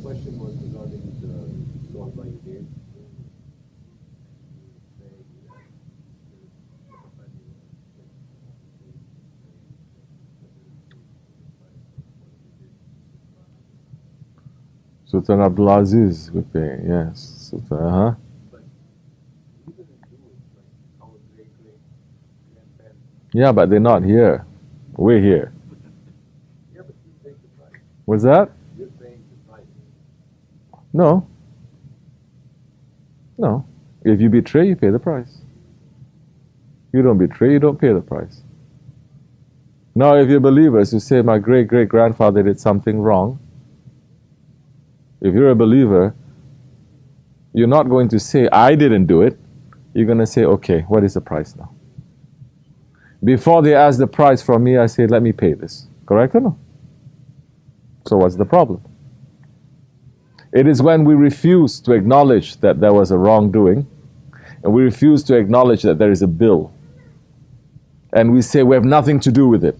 question was regarding the sohbah you gave. Sultan Abdulaziz would pay, yes. Sultan, yeah, but they're not here. We're here. Yeah, but you take the price. What's that? You're paying the price. No. No. If you betray, you pay the price. You don't betray, you don't pay the price. Now, if you're believers who say, my great-great-grandfather did something wrong, if you're a believer, you're not going to say, I didn't do it. You're going to say, okay, what is the price now? Before they ask the price from me, I say, let me pay this. Correct or no? So what's the problem? It is when we refuse to acknowledge that there was a wrongdoing, and we refuse to acknowledge that there is a bill, and we say we have nothing to do with it.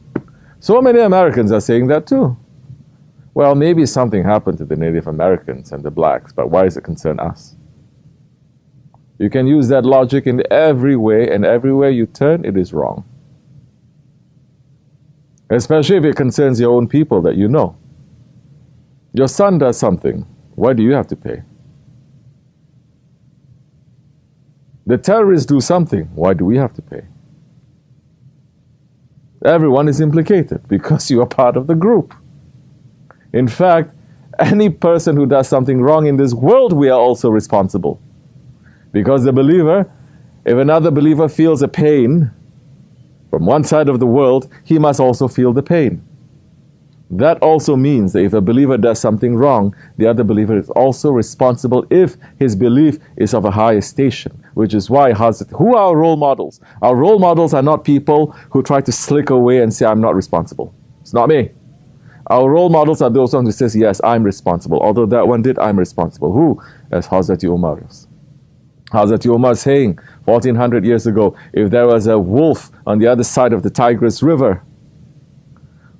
So many Americans are saying that too. Well, maybe something happened to the Native Americans and the blacks, but why does it concern us? You can use that logic in every way, and everywhere you turn, it is wrong. Especially if it concerns your own people that you know. Your son does something, why do you have to pay? The terrorists do something, why do we have to pay? Everyone is implicated because you are part of the group. In fact, any person who does something wrong in this world, we are also responsible. Because the believer, if another believer feels a pain from one side of the world, he must also feel the pain. That also means that if a believer does something wrong, the other believer is also responsible if his belief is of a higher station. Which is why, who are our role models? Our role models are not people who try to slick away and say, I'm not responsible. It's not me. Our role models are those ones who says, yes, I'm responsible. Although that one did, I'm responsible. Who? As Hazrat Umar is. Hazrat Umar saying, 1400 years ago, if there was a wolf on the other side of the Tigris River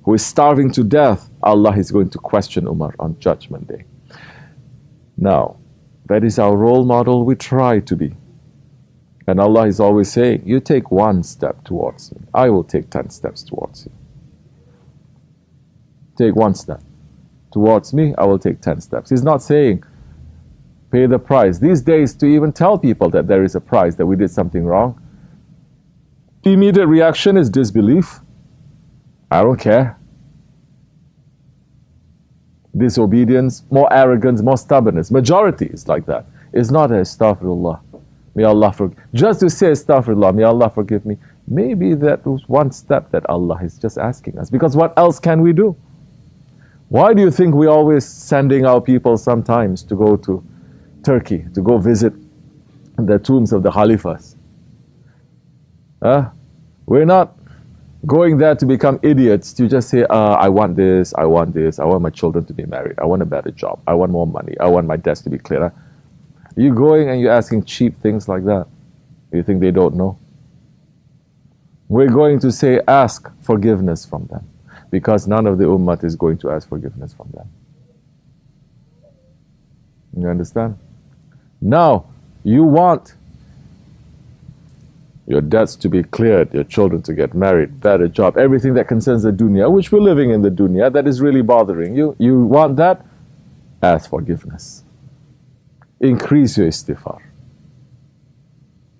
who is starving to death, Allah is going to question Umar on Judgment Day. Now, that is our role model we try to be. And Allah is always saying, you take one step towards me, I will take 10 steps towards you. Take one step towards me, I will take 10 steps. He's not saying, pay the price. These days, to even tell people that there is a price, that we did something wrong, the immediate reaction is disbelief. I don't care. Disobedience, more arrogance, more stubbornness. Majority is like that. It's not a astaghfirullah. May Allah forgive. Just to say astaghfirullah, may Allah forgive me. Maybe that was one step that Allah is just asking us. Because what else can we do? Why do you think we're always sending our people sometimes to go to Turkey, to go visit the tombs of the Khalifas? We're not going there to become idiots, to just say, I want this, I want this, I want my children to be married, I want a better job, I want more money, I want my desk to be clearer. You're going and you're asking cheap things like that. You think they don't know? We're going to say, ask forgiveness from them. Because none of the Ummah is going to ask forgiveness from them. You understand? Now, you want your debts to be cleared, your children to get married, better job, everything that concerns the dunya, which we're living in the dunya, that is really bothering you. You want that? Ask forgiveness. Increase your istighfar.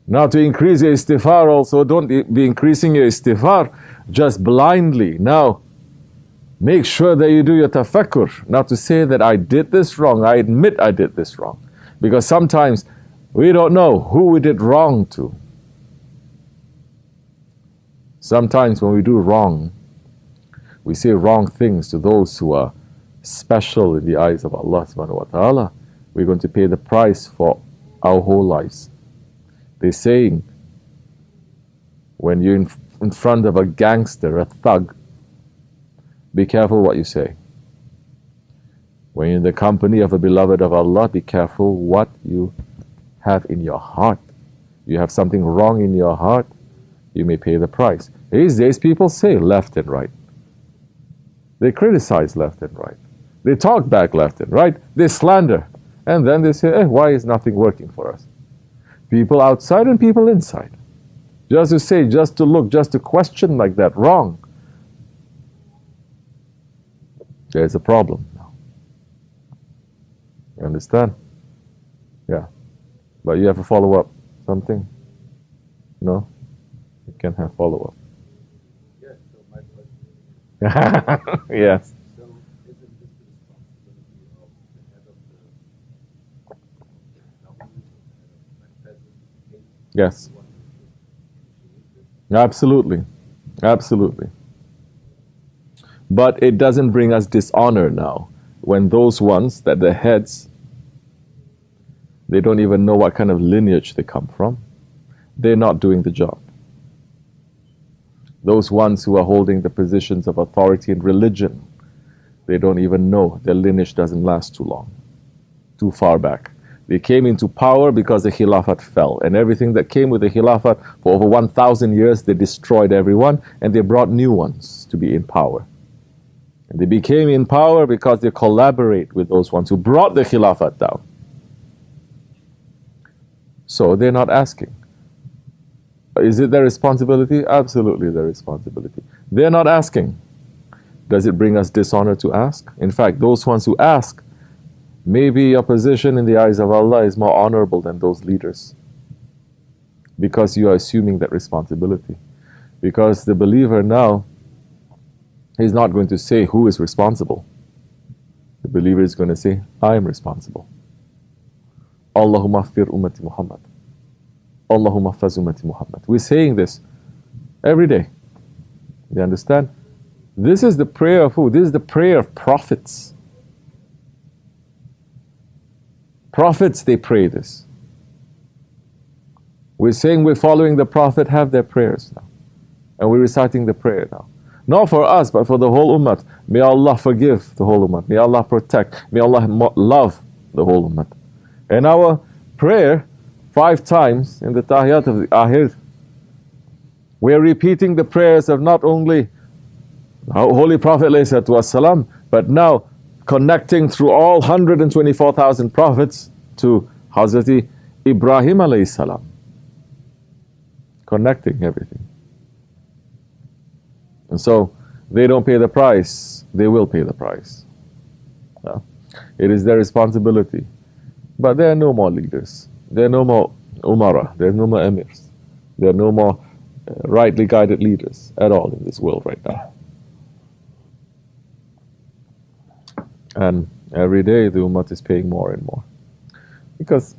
Now, to increase your istighfar also, don't be increasing your istighfar just blindly. Now, make sure that you do your tafakkur, not to say that I did this wrong, I admit I did this wrong. Because sometimes we don't know who we did wrong to. Sometimes when we do wrong, we say wrong things to those who are special in the eyes of Allah subhanahu wa ta'ala. We're going to pay the price for our whole lives. They're saying, when you're in front of a gangster, a thug, be careful what you say. When you're in the company of a beloved of Allah, be careful what you have in your heart. You have something wrong in your heart, you may pay the price. These days people say left and right. They criticize left and right. They talk back left and right. They slander. And then they say, why is nothing working for us? People outside and people inside. Just to say, just to look, just to question like that, wrong. There's a problem now. You understand? Yeah. But you have to follow up something? No? You can have follow up. Yes, so my question is, Yes. so isn't this the responsibility of the head of the government, the head of the president, Yes. the one who should initiate this? Absolutely. Absolutely. But it doesn't bring us dishonor now when those ones that the heads, they don't even know what kind of lineage they come from. They're not doing the job. Those ones who are holding the positions of authority in religion, they don't even know. Their lineage doesn't last too long, too far back. They came into power because the Khilafat fell. And everything that came with the Khilafat for over 1,000 years, they destroyed everyone and they brought new ones to be in power. And they became in power because they collaborate with those ones who brought the Khilafat down. So they're not asking. Is it their responsibility? Absolutely their responsibility. They're not asking. Does it bring us dishonor to ask? In fact, those ones who ask, maybe your position in the eyes of Allah is more honorable than those leaders. Because you are assuming that responsibility. Because the believer now, he's not going to say who is responsible. The believer is going to say, I am responsible. Allahumma fir ummati Muhammad. Allahumma faz ummati Muhammad. We're saying this every day. You understand? This is the prayer of who? This is the prayer of prophets. Prophets, they pray this. We're saying we're following the Prophet, have their prayers now. And we're reciting the prayer now. Not for us, but for the whole ummah. May Allah forgive the whole ummah. May Allah protect. May Allah love the whole ummah. And our prayer, 5 times in the Tahiyat of the Ahir, we are repeating the prayers of not only our Holy Prophet ﷺ, but now connecting through all 124,000 prophets to Hazrati Ibrahim ﷺ. Connecting everything. And so, they don't pay the price, they will pay the price. Yeah. It is their responsibility. But there are no more leaders. There are no more Umara. There are no more Emirs. There are no more rightly guided leaders at all in this world right now. And every day the Ummah is paying more and more. Because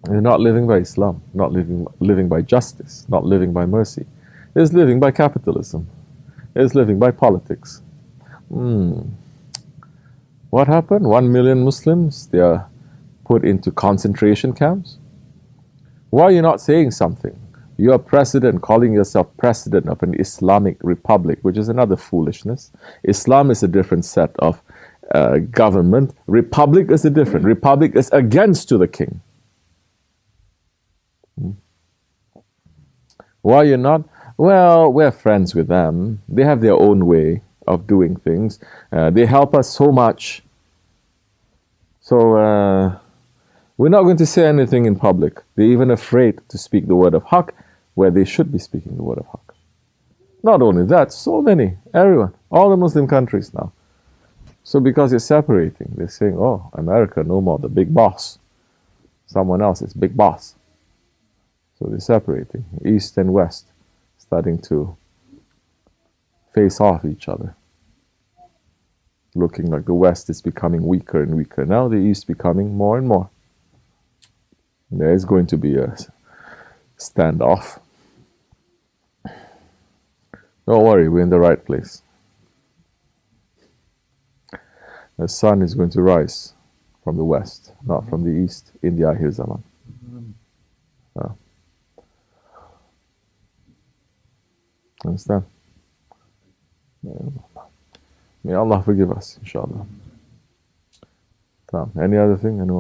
they're not living by Islam, not living by justice, not living by mercy. It's living by capitalism. It's living by politics. What happened? 1 million Muslims, they are put into concentration camps. Why are you not saying something? You are president, calling yourself president of an Islamic republic, which is another foolishness. Islam is a different set of government. Republic is a different. Republic is against to the king. Why are you not? Well, we're friends with them. They have their own way of doing things. They help us so much. So, we're not going to say anything in public. They're even afraid to speak the word of Haqq where they should be speaking the word of Haqq. Not only that, so many, everyone, all the Muslim countries now. So because you're separating, they're saying, oh, America, no more the big boss. Someone else is big boss. So they're separating, East and West, starting to face off each other. Looking like the West is becoming weaker and weaker. Now the East becoming more and more. There is going to be a standoff. Don't worry, we're in the right place. The sun is going to rise from the west, not from the east, in the Akhir Zaman. Understand? May Allah forgive us, inshallah. Any other thing? Anyone?